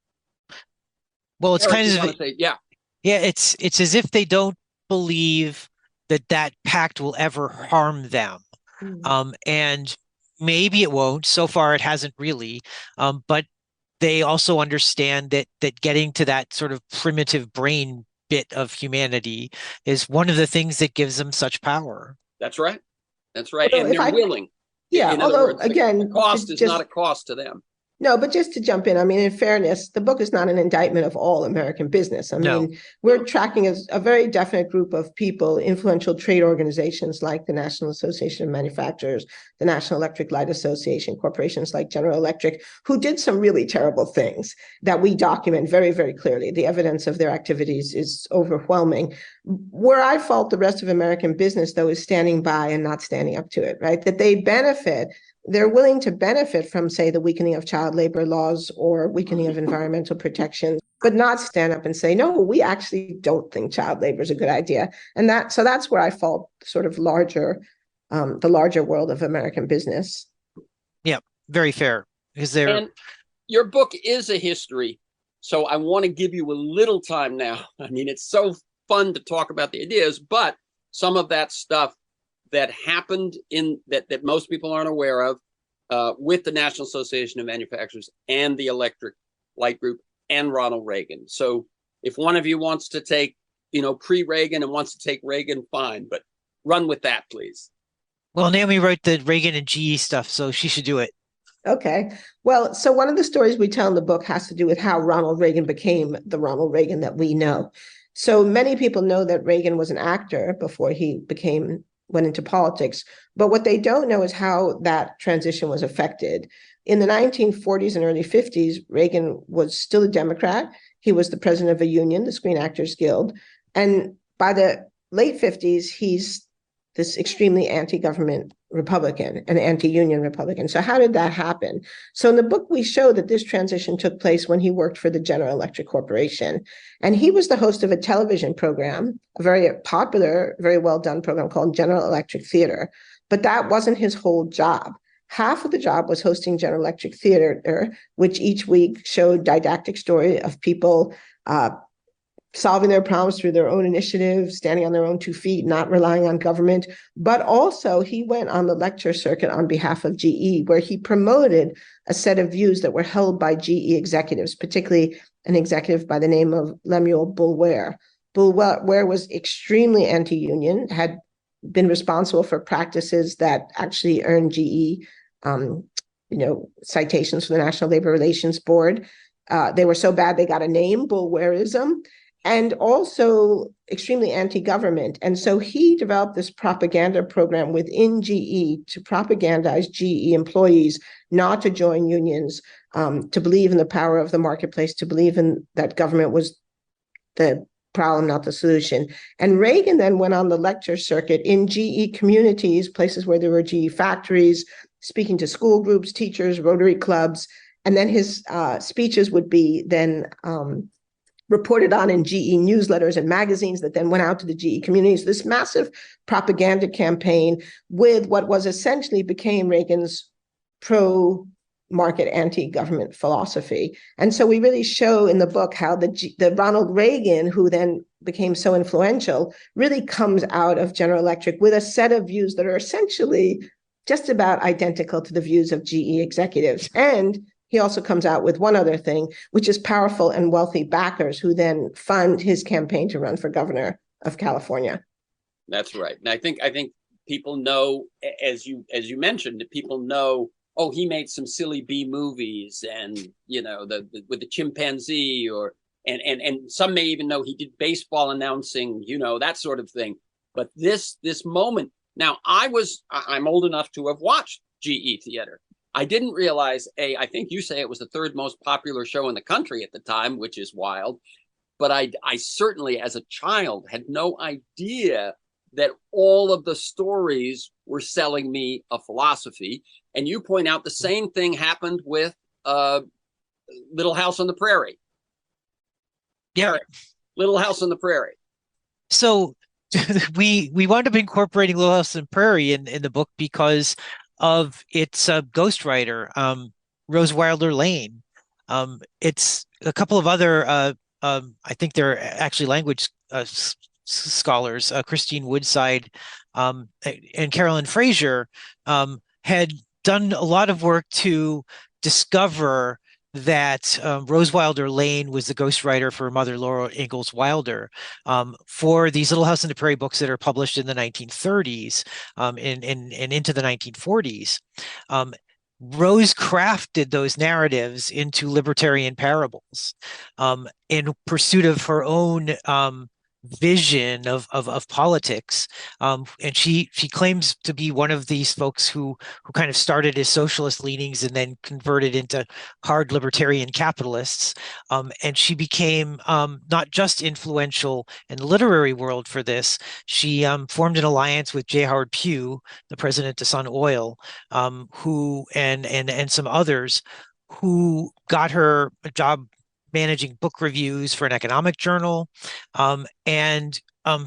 Well, it's Erik, kind of say, yeah. It's as if they don't believe that pact will ever harm them. And maybe it won't. So far, it hasn't really. But they also understand that getting to that sort of primitive brain bit of humanity is one of the things that gives them such power. That's right. That's right. Although and they're willing. Yeah. In although other words, again, the cost is not a cost to them. No, but just to jump in, I mean, in fairness, the book is not an indictment of all American business. I mean, we're tracking a very definite group of people, influential trade organizations like the National Association of Manufacturers, the National Electric Light Association, corporations like General Electric, who did some really terrible things that we document very, very clearly. The evidence of their activities is overwhelming. Where I fault the rest of American business, though, is standing by and not standing up to it, right? That they benefit. They're willing to benefit from, say, the weakening of child labor laws or weakening of environmental protections, but not stand up and say, no, we actually don't think child labor is a good idea. And that's where I fault sort of the larger world of American business. Yeah, very fair. And your book is a history. So I want to give you a little time now. I mean, it's so fun to talk about the ideas, but some of that stuff that happened in that most people aren't aware of with the National Association of Manufacturers and the Electric Light Group and Ronald Reagan. So if one of you wants to take, pre-Reagan and wants to take Reagan, fine, but run with that, please. Well, Naomi wrote the Reagan and GE stuff, so she should do it. Okay. Well, so one of the stories we tell in the book has to do with how Ronald Reagan became the Ronald Reagan that we know. So many people know that Reagan was an actor before he went into politics. But what they don't know is how that transition was affected. In the 1940s and early 50s, Reagan was still a Democrat. He was the president of a union, the Screen Actors Guild. And by the late 50s, he's this extremely anti-government Republican, an anti-union Republican. So how did that happen? So in the book, we show that this transition took place when he worked for the General Electric Corporation. And he was the host of a television program, a very popular, very well-done program called General Electric Theater. But that wasn't his whole job. Half of the job was hosting General Electric Theater, which each week showed didactic story of people solving their problems through their own initiative, standing on their own 2 feet, not relying on government. But also he went on the lecture circuit on behalf of GE, where he promoted a set of views that were held by GE executives, particularly an executive by the name of Lemuel Boulware. Boulware was extremely anti-union, had been responsible for practices that actually earned GE citations from the National Labor Relations Board. They were so bad they got a name, Boulwareism, and also extremely anti-government. And so he developed this propaganda program within GE to propagandize GE employees not to join unions, to believe in the power of the marketplace, to believe in that government was the problem, not the solution. And Reagan then went on the lecture circuit in GE communities, places where there were GE factories, speaking to school groups, teachers, Rotary clubs. And then his speeches would be then reported on in GE newsletters and magazines that then went out to the GE communities. This massive propaganda campaign with what was essentially became Reagan's pro-market anti-government philosophy. And so we really show in the book how the Ronald Reagan, who then became so influential, really comes out of General Electric with a set of views that are essentially just about identical to the views of GE executives. And he also comes out with one other thing, which is powerful and wealthy backers who then fund his campaign to run for governor of California. That's right. And I think people know, as you mentioned, that people know, oh, he made some silly B movies and, with the chimpanzee and some may even know he did baseball announcing, that sort of thing. But this moment, now I'm old enough to have watched GE Theater. I didn't realize, I think you say it was the third most popular show in the country at the time, which is wild. But I certainly, as a child, had no idea that all of the stories were selling me a philosophy. And you point out the same thing happened with Little House on the Prairie. Yeah. Little House on the Prairie. So we wound up incorporating Little House on the Prairie in the book because of its ghostwriter, Rose Wilder Lane. It's a couple of other, I think they're actually language scholars, Christine Woodside and Carolyn Fraser, had done a lot of work to discover that Rose Wilder Lane was the ghostwriter for Mother Laura Ingalls Wilder for these Little House on the Prairie books that are published in the 1930s and into the 1940s. Rose crafted those narratives into libertarian parables in pursuit of her own vision of politics. And she claims to be one of these folks who kind of started as socialist leanings and then converted into hard libertarian capitalists. And she became not just influential in the literary world for this. She formed an alliance with J. Howard Pugh, the president of Sun Oil, who and some others who got her a job managing book reviews for an economic journal, and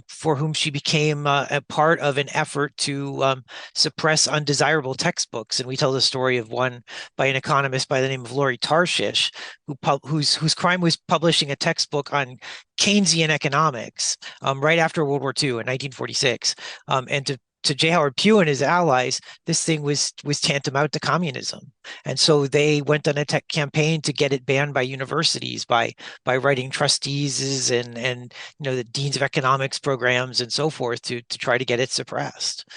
for whom she became a part of an effort to suppress undesirable textbooks. And we tell the story of one by an economist by the name of Laurie Tarshish, whose crime was publishing a textbook on Keynesian economics right after World War II in 1946. And to J. Howard Pugh and his allies, this thing was tantamount to communism. And so they went on a campaign to get it banned by universities by writing trustees and the deans of economics programs and so forth to try to get it suppressed.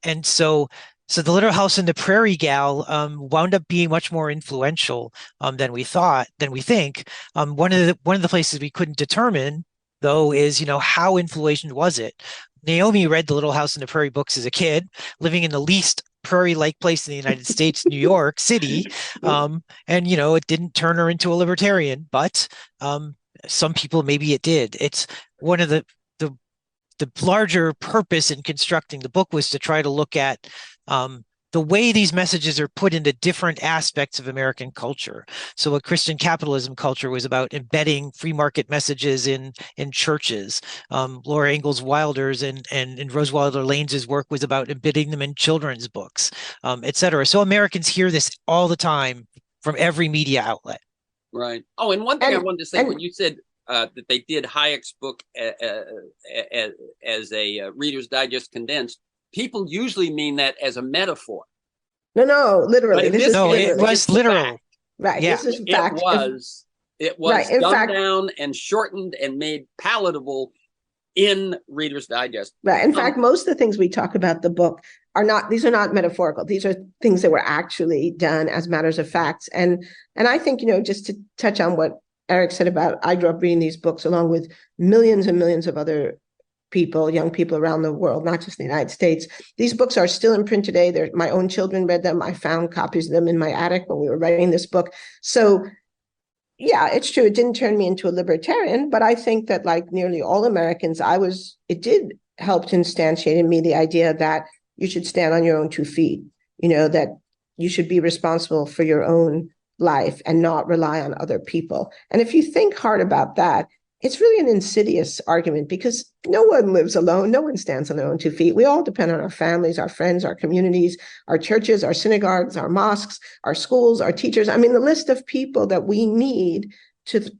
And so the Little House on the Prairie gal wound up being much more influential than we think. One of the places we couldn't determine, though, is how influential was it? Naomi read The Little House on the Prairie books as a kid, living in the least prairie-like place in the United States, New York City. And, it didn't turn her into a libertarian, but some people, maybe it did. It's one of the larger purpose in constructing the book was to try to look at the way these messages are put into different aspects of American culture. So what Christian capitalism culture was about embedding free market messages in churches. Laura Ingalls Wilder's and Rose Wilder Lanes's work was about embedding them in children's books, et cetera. So Americans hear this all the time from every media outlet. Right. Oh, and one thing I wanted to say, when you said that they did Hayek's book as a Reader's Digest condensed, people usually mean that as a metaphor. No, literally. It was literal. Right. Yeah. This is fact. It was right. Dumbed down and shortened and made palatable in Reader's Digest. Right. In fact, most of the things we talk about the book these are not metaphorical. These are things that were actually done as matters of facts. And I think, just to touch on what Eric said about, I grew up reading these books along with millions and millions of other people, young people around the world, not just the United States. These books are still in print today. My own children read them. I found copies of them in my attic when we were writing this book. So yeah, it's true. It didn't turn me into a libertarian, but I think that like nearly all Americans, it did help to instantiate in me the idea that you should stand on your own 2 feet, that you should be responsible for your own life and not rely on other people. And if you think hard about that, it's really an insidious argument because no one lives alone. No one stands on their own 2 feet. We all depend on our families, our friends, our communities, our churches, our synagogues, our mosques, our schools, our teachers. I mean, the list of people that we need to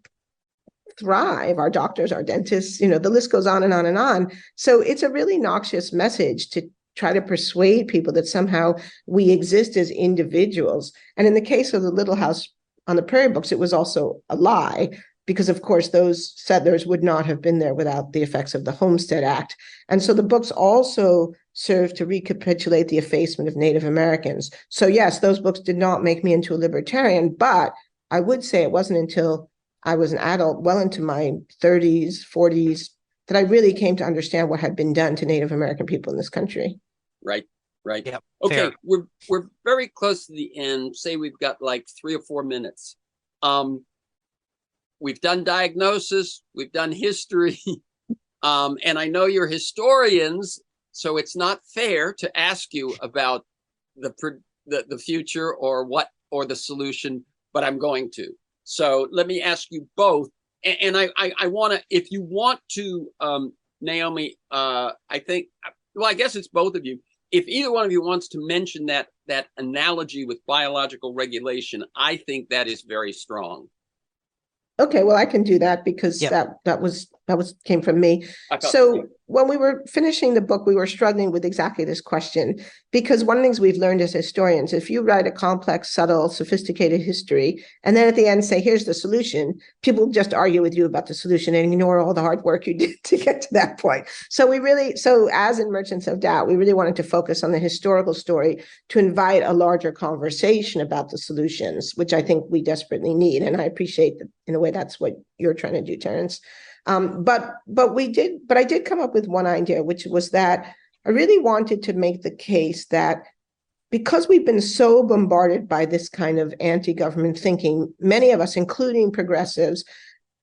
thrive, our doctors, our dentists, the list goes on and on and on. So it's a really noxious message to try to persuade people that somehow we exist as individuals. And in the case of the Little House on the Prairie books, it was also a lie, because of course those settlers would not have been there without the effects of the Homestead Act. And so the books also serve to recapitulate the effacement of Native Americans. So yes, those books did not make me into a libertarian, but I would say it wasn't until I was an adult, well into my 30s, 40s, that I really came to understand what had been done to Native American people in this country. Right. Yep, okay, fair. we're very close to the end. Say we've got like 3 or 4 minutes. We've done diagnosis, we've done history, and I know you're historians, so it's not fair to ask you about the future or the solution, but I'm going to. So let me ask you both, and I want to, if you want to, Naomi, I think, well, I guess it's both of you. If either one of you wants to mention that analogy with biological regulation, I think that is very strong. Okay, well, I can do that because Yep. that was came from me. So when we were finishing the book, we were struggling with exactly this question, because one of the things we've learned as historians, if you write a complex, subtle, sophisticated history, and then at the end say, here's the solution, people just argue with you about the solution and ignore all the hard work you did to get to that point. So as in Merchants of Doubt, we really wanted to focus on the historical story to invite a larger conversation about the solutions, which I think we desperately need. And I appreciate that in a way that's what you're trying to do, Terence. But I did come up with one idea, which was that I really wanted to make the case that because we've been so bombarded by this kind of anti-government thinking, many of us, including progressives,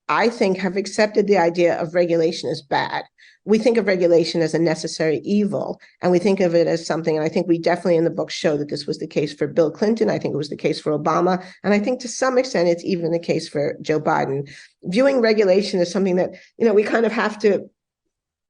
I think have accepted the idea of regulation as bad. We think of regulation as a necessary evil, and we think of it as something, and I think we definitely in the book show that this was the case for Bill Clinton. I think it was the case for Obama. And I think to some extent, it's even the case for Joe Biden. Viewing regulation as something that, we kind of have to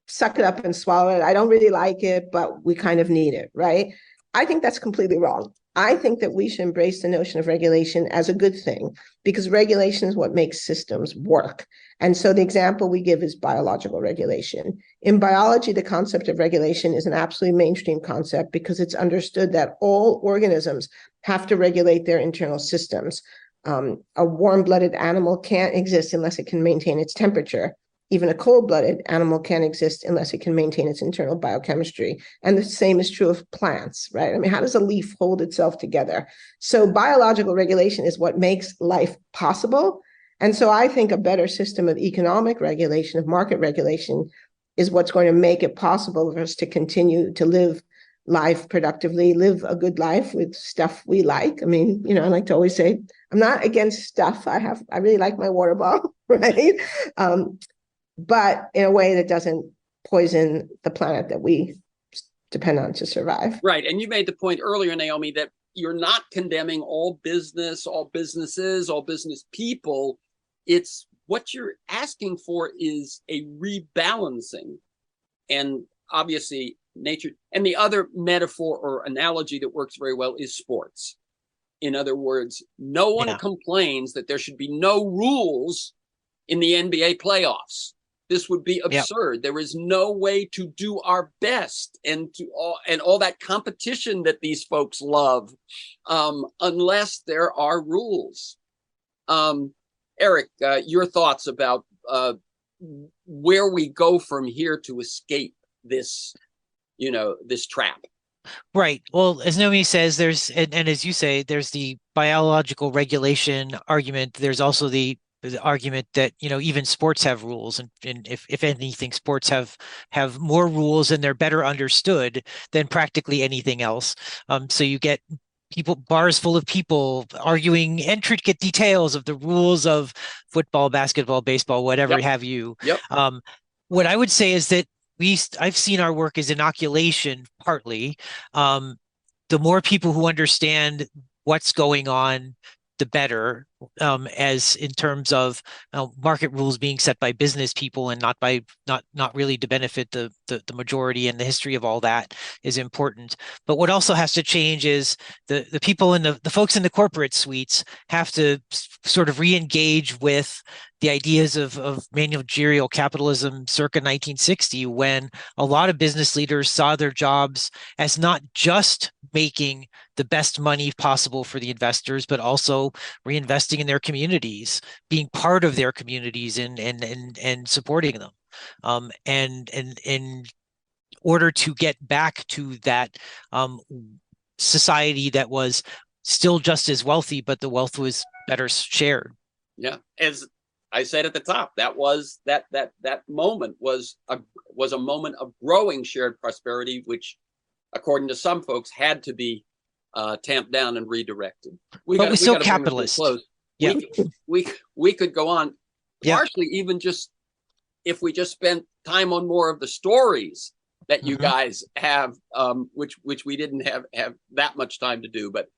suck it up and swallow it. I don't really like it, but we kind of need it, right? I think that's completely wrong. I think that we should embrace the notion of regulation as a good thing, because regulation is what makes systems work. And so the example we give is biological regulation. In biology, the concept of regulation is an absolutely mainstream concept because it's understood that all organisms have to regulate their internal systems. A warm-blooded animal can't exist unless it can maintain its temperature. Even a cold-blooded animal can't exist unless it can maintain its internal biochemistry. And the same is true of plants, right? I mean, how does a leaf hold itself together? So biological regulation is what makes life possible. And so I think a better system of economic regulation, of market regulation, is what's going to make it possible for us to continue to live life productively, live a good life with stuff we like. I mean, I like to always say, I'm not against stuff. I really like my water bottle, right? But in a way that doesn't poison the planet that we depend on to survive. Right. And you made the point earlier, Naomi, that you're not condemning all business, all businesses, all business people. It's what you're asking for is a rebalancing. And obviously, nature. And the other metaphor or analogy that works very well is sports. In other words, no one complains that there should be no rules in the NBA playoffs. This would be absurd. Yep. There is no way to do our best and all that competition that these folks love, unless there are rules. Eric, your thoughts about where we go from here to escape this, this trap. Right. Well, as Naomi says, and as you say, there's the biological regulation argument. There's also the argument that even sports have rules, and if anything, sports have more rules and they're better understood than practically anything else. So you get bars full of people arguing intricate details of the rules of football, basketball, baseball, whatever have you. Yep. What I would say is that I've seen our work as inoculation partly. The more people who understand what's going on, the better, as in terms of market rules being set by business people and not really to benefit the majority, and the history of all that is important. But what also has to change is the people in the folks in the corporate suites have to sort of re-engage with the ideas of managerial capitalism circa 1960, when a lot of business leaders saw their jobs as not just making the best money possible for the investors, but also reinvesting in their communities, being part of their communities and supporting them. And in order to get back to that society that was still just as wealthy, but the wealth was better shared. Yeah. As I said at the top, that moment was a moment of growing shared prosperity, which, according to some folks, had to be tamped down and redirected. But we're still capitalist. Yeah, we could go on, partially even just if we just spent time on more of the stories that you guys have, which we didn't have that much time to do. But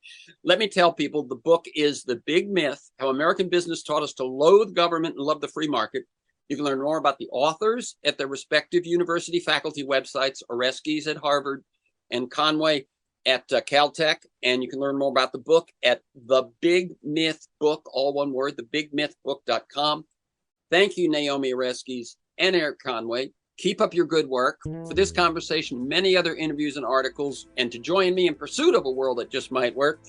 let me tell people, the book is The Big Myth: How American Business Taught Us to Loathe Government and Love the Free Market. You can learn more about the authors at their respective university faculty websites, ORESKES at Harvard and Conway at Caltech. And you can learn more about the book at The Big Myth Book, all one word, thebigmythbook.com. Thank you, Naomi Oreskes. and Eric Conway. Keep up your good work. For this conversation, many other interviews and articles, and to join me in pursuit of a world that just might work,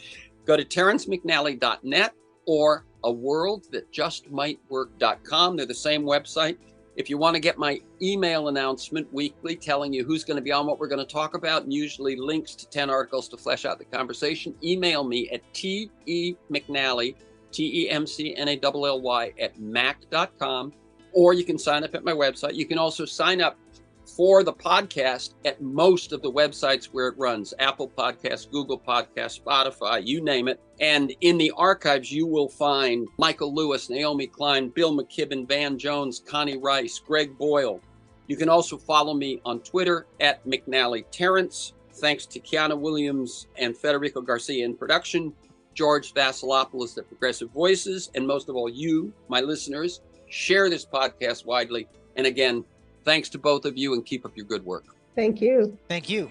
go to terrencemcnally.net or aworldthatjustmightwork.com. They're the same website. If you want to get my email announcement weekly telling you who's going to be on, what we're going to talk about, and usually links to 10 articles to flesh out the conversation, email me at temcnally, TEMCNALLY @mac.com, or you can sign up at my website. You can also sign up for the podcast at most of the websites where it runs: Apple Podcasts, Google Podcasts, Spotify, you name it. And in the archives, you will find Michael Lewis, Naomi Klein, Bill McKibben, Van Jones, Connie Rice, Greg Boyle. You can also follow me on Twitter at McNally Terrence. Thanks to Kiana Williams and Federico Garcia in production, George Vasilopoulos at Progressive Voices, and most of all, you, my listeners, share this podcast widely. And again, thanks to both of you, and keep up your good work. Thank you. Thank you.